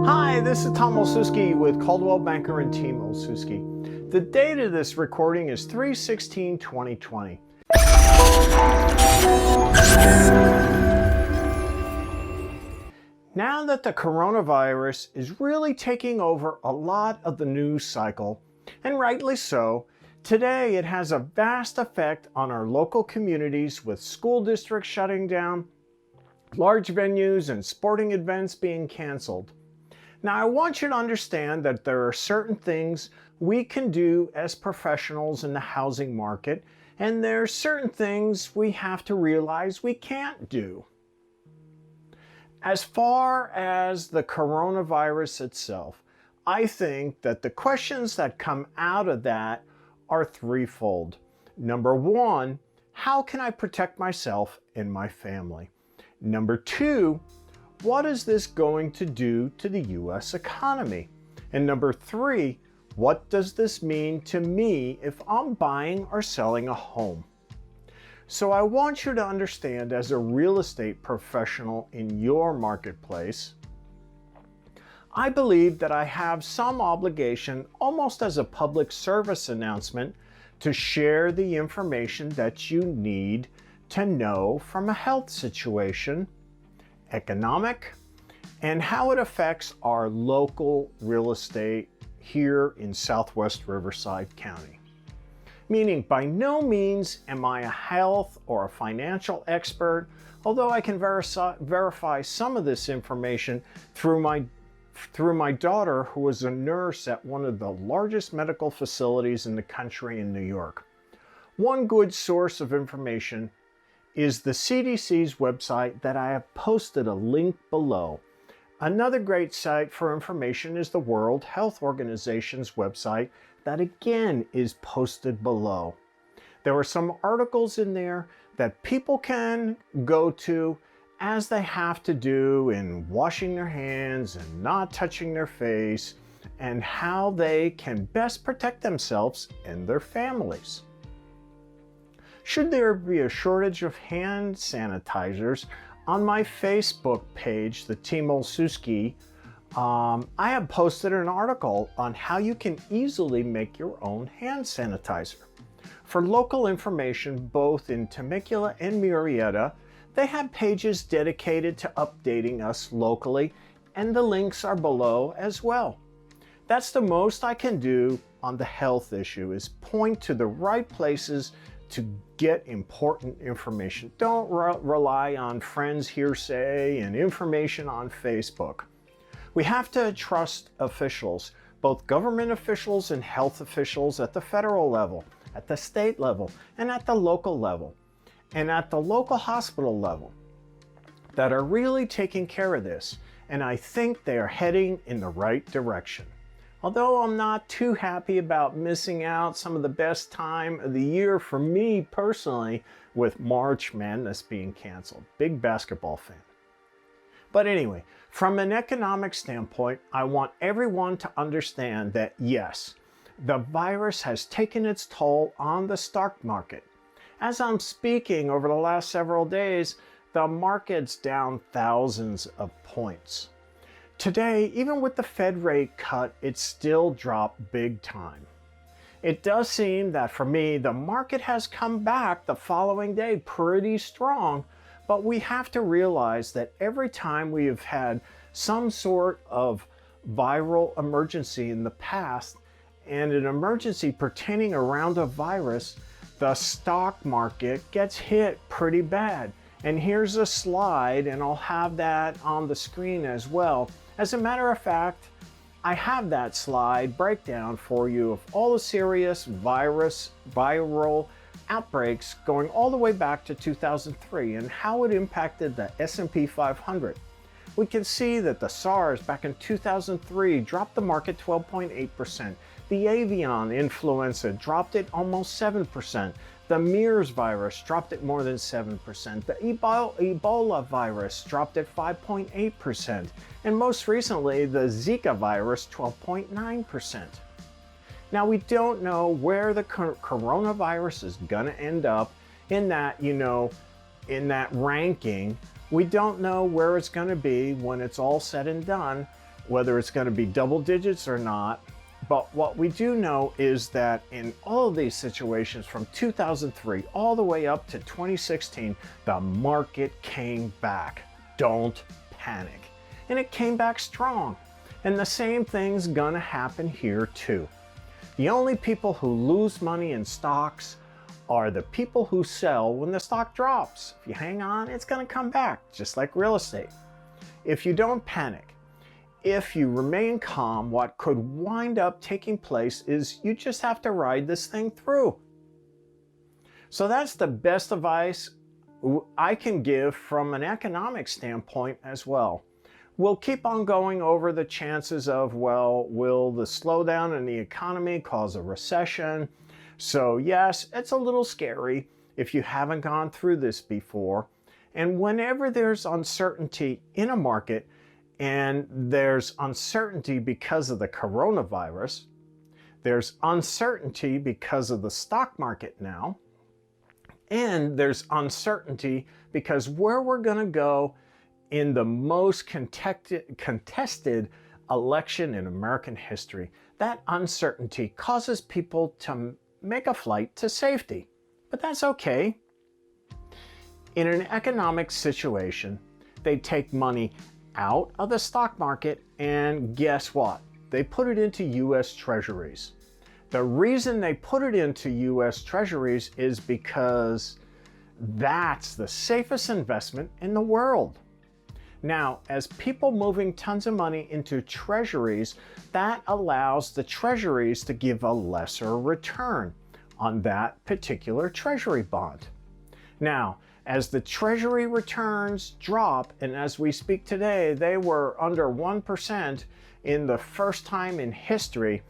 Hi, this is Tom Olszewski with Coldwell Banker and Team Olszewski. The date of this recording is 3/16/2020. Now that the coronavirus is really taking over a lot of the news cycle, and rightly so, today it has a vast effect on our local communities with school districts shutting down, large venues and sporting events being canceled. Now, I want you to understand that there are certain things we can do as professionals in the housing market, and there are certain things we have to realize we can't do. As far as the coronavirus itself, I think that the questions that come out of that are threefold. Number one, how can I protect myself and my family? Number two, what is this going to do to the U.S. economy? And number three, what does this mean to me if I'm buying or selling a home? So I want you to understand, as a real estate professional in your marketplace, I believe that I have some obligation, almost as a public service announcement, to share the information that you need to know from a health situation, economic, and how it affects our local real estate here in Southwest Riverside County. Meaning, by no means am I a health or a financial expert, although I can verify some of this information through my daughter, who is a nurse at one of the largest medical facilities in the country in New York. One good source of information is the CDC's website that I have posted a link below. Another great site for information is the World Health Organization's website that again is posted below. There are some articles in there that people can go to, as they have to do in washing their hands and not touching their face, and how they can best protect themselves and their families. Should there be a shortage of hand sanitizers, on my Facebook page, the Team Olszewski, I have posted an article on how you can easily make your own hand sanitizer. For local information, both in Temecula and Murrieta, they have pages dedicated to updating us locally, and the links are below as well. That's the most I can do on the health issue, is point to the right places to get important information. Don't rely on friends' hearsay and information on Facebook. We have to trust officials, both government officials and health officials at the federal level, at the state level, and at the local level, and at the local hospital level, that are really taking care of this. And I think they are heading in the right direction. Although I'm not too happy about missing out some of the best time of the year for me personally, with March Madness being canceled. Big basketball fan. But anyway, from an economic standpoint, I want everyone to understand that yes, the virus has taken its toll on the stock market. As I'm speaking, over the last several days, the market's down thousands of points. Today, even with the Fed rate cut, it still dropped big time. It does seem that for me, the market has come back the following day pretty strong, but we have to realize that every time we have had some sort of viral emergency in the past, and an emergency pertaining around a virus, the stock market gets hit pretty bad. And here's a slide, and I'll have that on the screen as well. As a matter of fact, I have that slide breakdown for you of all the serious viral outbreaks going all the way back to 2003 and how it impacted the S&P 500. We can see that the SARS back in 2003 dropped the market 12.8%. The avian influenza dropped it almost 7%. The MERS virus dropped it more than 7%. The Ebola virus dropped it 5.8%. And most recently, the Zika virus, 12.9%. Now, we don't know where the coronavirus is going to end up in that, in that ranking. We don't know where it's going to be when it's all said and done. whether it's going to be double digits or not. But what we do know is that in all of these situations from 2003 all the way up to 2016, the market came back. Don't panic. And it came back strong. And the same thing's gonna happen here too. The only people who lose money in stocks are the people who sell when the stock drops. If you hang on, it's gonna come back, just like real estate. If you don't panic, if you remain calm, what could wind up taking place is you just have to ride this thing through. So that's the best advice I can give from an economic standpoint as well. We'll keep on going over the chances of, well, will the slowdown in the economy cause a recession? So yes, it's a little scary if you haven't gone through this before. And whenever there's uncertainty in a market, and there's uncertainty because of the coronavirus, there's uncertainty because of the stock market now, and there's uncertainty because where we're going to go in the most contested election in American history, that uncertainty causes people to make a flight to safety. But that's okay. In an economic situation, they take money out of the stock market, and guess what? They put it into U.S. Treasuries. The reason they put it into U.S. Treasuries is because that's the safest investment in the world. Now, as people moving tons of money into Treasuries, that allows the Treasuries to give a lesser return on that particular Treasury bond. Now, as the Treasury returns drop, and as we speak today, they were under 1% in the first time in history,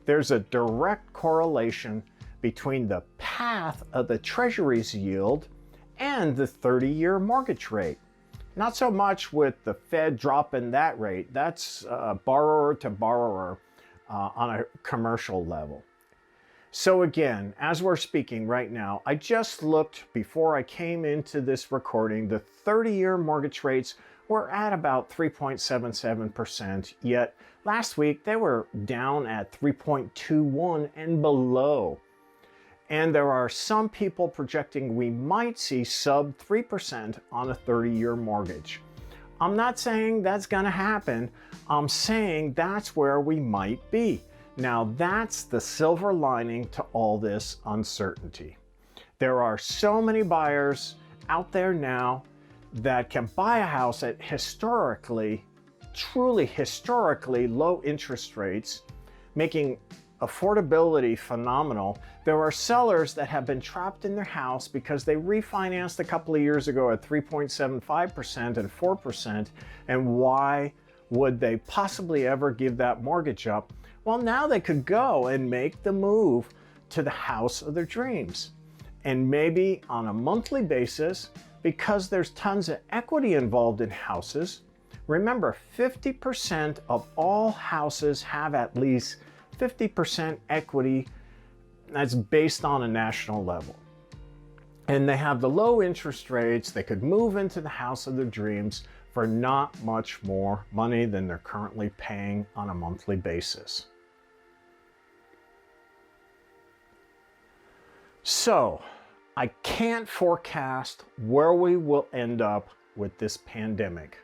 there's a direct correlation between the path of the Treasury's yield and the 30-year mortgage rate. Not so much with the Fed dropping that rate. That's borrower to borrower on a commercial level. So again, as we're speaking right now, I just looked before I came into this recording, the 30-year mortgage rates were at about 3.77%, yet last week they were down at 3.21 and below. And there are some people projecting we might see sub 3% on a 30-year mortgage. I'm not saying that's gonna happen. I'm saying that's where we might be. Now that's the silver lining to all this uncertainty. There are so many buyers out there now that can buy a house at truly historically low interest rates, making affordability phenomenal. There are sellers that have been trapped in their house because they refinanced a couple of years ago at 3.75% and 4%, and why would they possibly ever give that mortgage up? Well, now they could go and make the move to the house of their dreams. And maybe on a monthly basis, because there's tons of equity involved in houses. Remember, 50% of all houses have at least 50% equity. That's based on a national level. And they have the low interest rates. They could move into the house of their dreams for not much more money than they're currently paying on a monthly basis. So, I can't forecast where we will end up with this pandemic,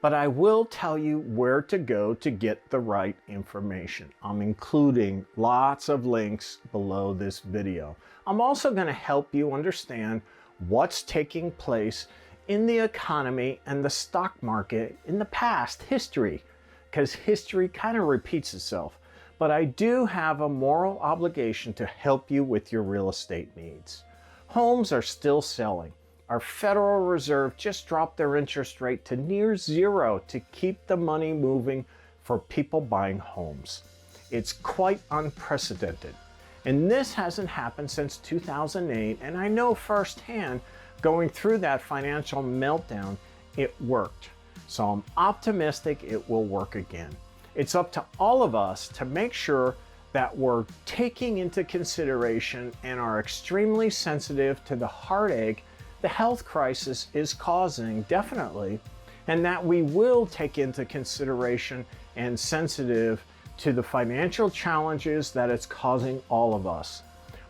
but I will tell you where to go to get the right information. I'm including lots of links below this video. I'm also going to help you understand what's taking place in the economy and the stock market in the past history, because history kind of repeats itself. But I do have a moral obligation to help you with your real estate needs. Homes are still selling. Our Federal Reserve just dropped their interest rate to near zero to keep the money moving for people buying homes. It's quite unprecedented. And this hasn't happened since 2008, and I know firsthand, going through that financial meltdown, it worked. So I'm optimistic it will work again. It's up to all of us to make sure that we're taking into consideration and are extremely sensitive to the heartache the health crisis is causing, definitely, and that we will take into consideration and sensitive to the financial challenges that it's causing all of us.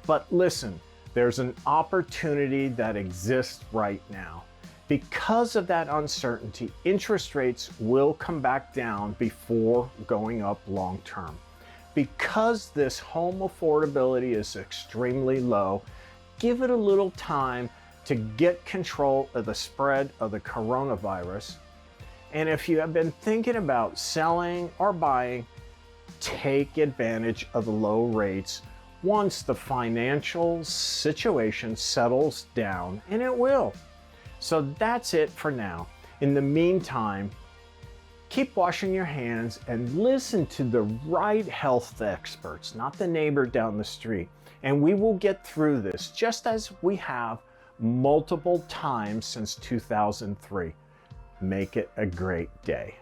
But listen, there's an opportunity that exists right now. Because of that uncertainty, interest rates will come back down before going up long term. Because this home affordability is extremely low, give it a little time to get control of the spread of the coronavirus. And if you have been thinking about selling or buying, take advantage of the low rates once the financial situation settles down, and it will. So that's it for now. In the meantime, keep washing your hands and listen to the right health experts, not the neighbor down the street. And we will get through this just as we have multiple times since 2003. Make it a great day.